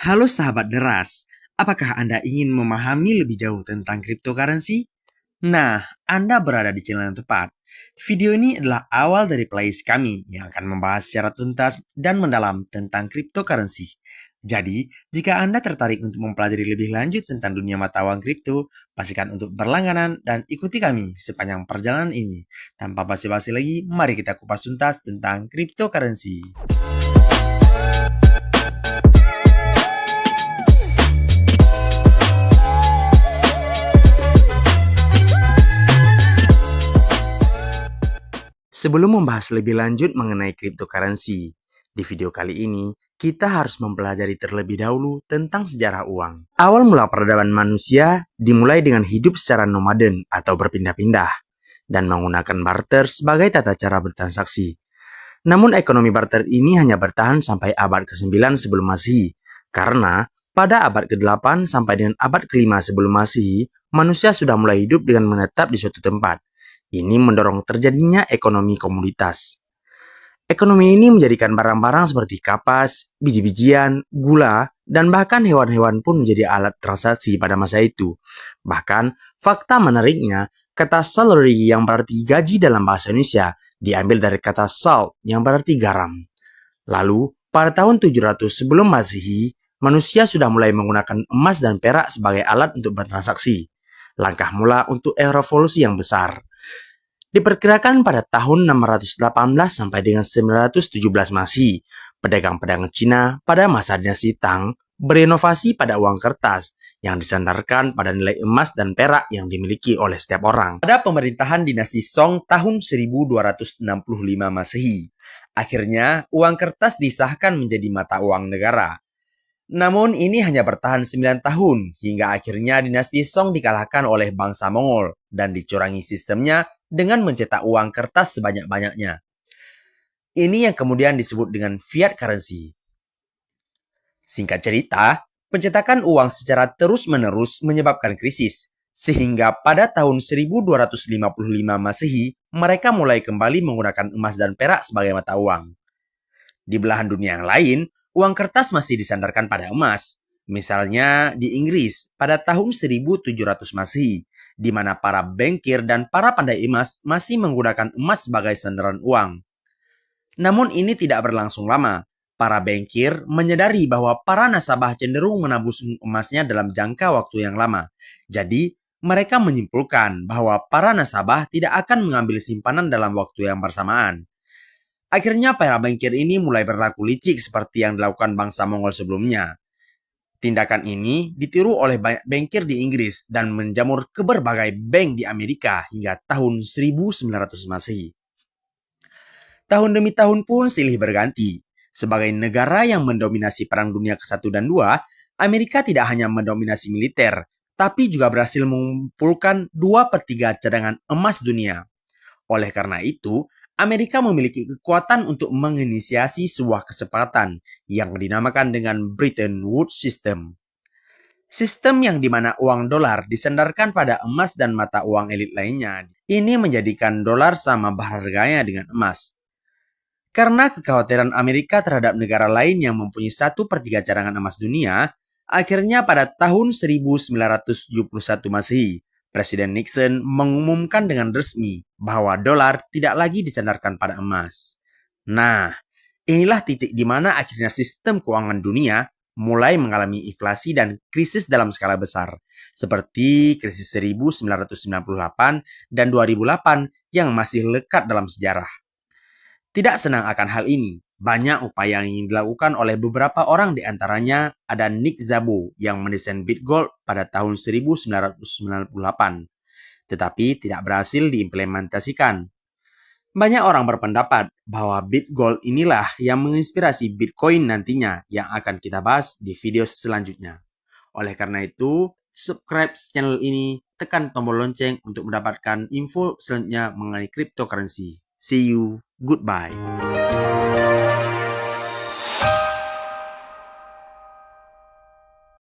Halo sahabat deras, apakah Anda ingin memahami lebih jauh tentang cryptocurrency? Nah, Anda berada di channel yang tepat. Video ini adalah awal dari playlist kami yang akan membahas secara tuntas dan mendalam tentang cryptocurrency. Jadi, jika Anda tertarik untuk mempelajari lebih lanjut tentang dunia mata uang kripto, pastikan untuk berlangganan dan ikuti kami sepanjang perjalanan ini. Tanpa basa-basi lagi, mari kita kupas tuntas tentang cryptocurrency. Sebelum membahas lebih lanjut mengenai cryptocurrency, di video kali ini kita harus mempelajari terlebih dahulu tentang sejarah uang. Awal mula peradaban manusia dimulai dengan hidup secara nomaden atau berpindah-pindah dan menggunakan barter sebagai tata cara bertransaksi. Namun ekonomi barter ini hanya bertahan sampai abad ke-9 sebelum Masehi, karena pada abad ke-8 sampai dengan abad ke-5 sebelum Masehi, manusia sudah mulai hidup dengan menetap di suatu tempat. Ini mendorong terjadinya ekonomi komoditas. Ekonomi ini menjadikan barang-barang seperti kapas, biji-bijian, gula, dan bahkan hewan-hewan pun menjadi alat transaksi pada masa itu. Bahkan, fakta menariknya, kata salary yang berarti gaji dalam bahasa Indonesia diambil dari kata salt yang berarti garam. Lalu, pada tahun 700 sebelum Masehi, manusia sudah mulai menggunakan emas dan perak sebagai alat untuk bertransaksi. Langkah mula untuk revolusi yang besar. Diperkirakan pada tahun 618 sampai dengan 917 Masehi, pedagang-pedagang Cina pada masa dinasti Tang berinovasi pada uang kertas yang disandarkan pada nilai emas dan perak yang dimiliki oleh setiap orang. Pada pemerintahan dinasti Song tahun 1265 Masehi, akhirnya uang kertas disahkan menjadi mata uang negara. Namun ini hanya bertahan 9 tahun hingga akhirnya dinasti Song dikalahkan oleh bangsa Mongol dan dicurangi sistemnya dengan mencetak uang kertas sebanyak-banyaknya. Ini yang kemudian disebut dengan fiat currency. Singkat cerita, pencetakan uang secara terus-menerus menyebabkan krisis, sehingga pada tahun 1255 Masehi, mereka mulai kembali menggunakan emas dan perak sebagai mata uang. Di belahan dunia yang lain, uang kertas masih disandarkan pada emas. Misalnya di Inggris pada tahun 1700 Masehi, di mana para bankir dan para pandai emas masih menggunakan emas sebagai sandaran uang. Namun ini tidak berlangsung lama. Para bankir menyadari bahwa para nasabah cenderung menabung emasnya dalam jangka waktu yang lama. Jadi, mereka menyimpulkan bahwa para nasabah tidak akan mengambil simpanan dalam waktu yang bersamaan. Akhirnya para bankir ini mulai berlaku licik seperti yang dilakukan bangsa Mongol sebelumnya. Tindakan ini ditiru oleh banyak bankir di Inggris dan menjamur ke berbagai bank di Amerika hingga tahun 1900 Masehi. Tahun demi tahun pun silih berganti. Sebagai negara yang mendominasi Perang Dunia ke-1 dan 2, Amerika tidak hanya mendominasi militer, tapi juga berhasil mengumpulkan 2/3 cadangan emas dunia. Oleh karena itu, Amerika memiliki kekuatan untuk menginisiasi sebuah kesepakatan yang dinamakan dengan Bretton Woods System. Sistem yang dimana uang dolar disandarkan pada emas dan mata uang elit lainnya. Ini menjadikan dolar sama berharganya dengan emas. Karena kekhawatiran Amerika terhadap negara lain yang mempunyai 1/3 cadangan emas dunia, akhirnya pada tahun 1971 Masehi, Presiden Nixon mengumumkan dengan resmi bahwa dolar tidak lagi disandarkan pada emas. Nah, inilah titik di mana akhirnya sistem keuangan dunia mulai mengalami inflasi dan krisis dalam skala besar, seperti krisis 1998 dan 2008 yang masih lekat dalam sejarah. Tidak senang akan hal ini, banyak upaya yang dilakukan oleh beberapa orang, di antaranya ada Nick Szabo yang mendesain Bitgold pada tahun 1998, tetapi tidak berhasil diimplementasikan. Banyak orang berpendapat bahwa Bitgold inilah yang menginspirasi Bitcoin nantinya yang akan kita bahas di video selanjutnya. Oleh karena itu, subscribe channel ini, tekan tombol lonceng untuk mendapatkan info selanjutnya mengenai cryptocurrency. See you, goodbye.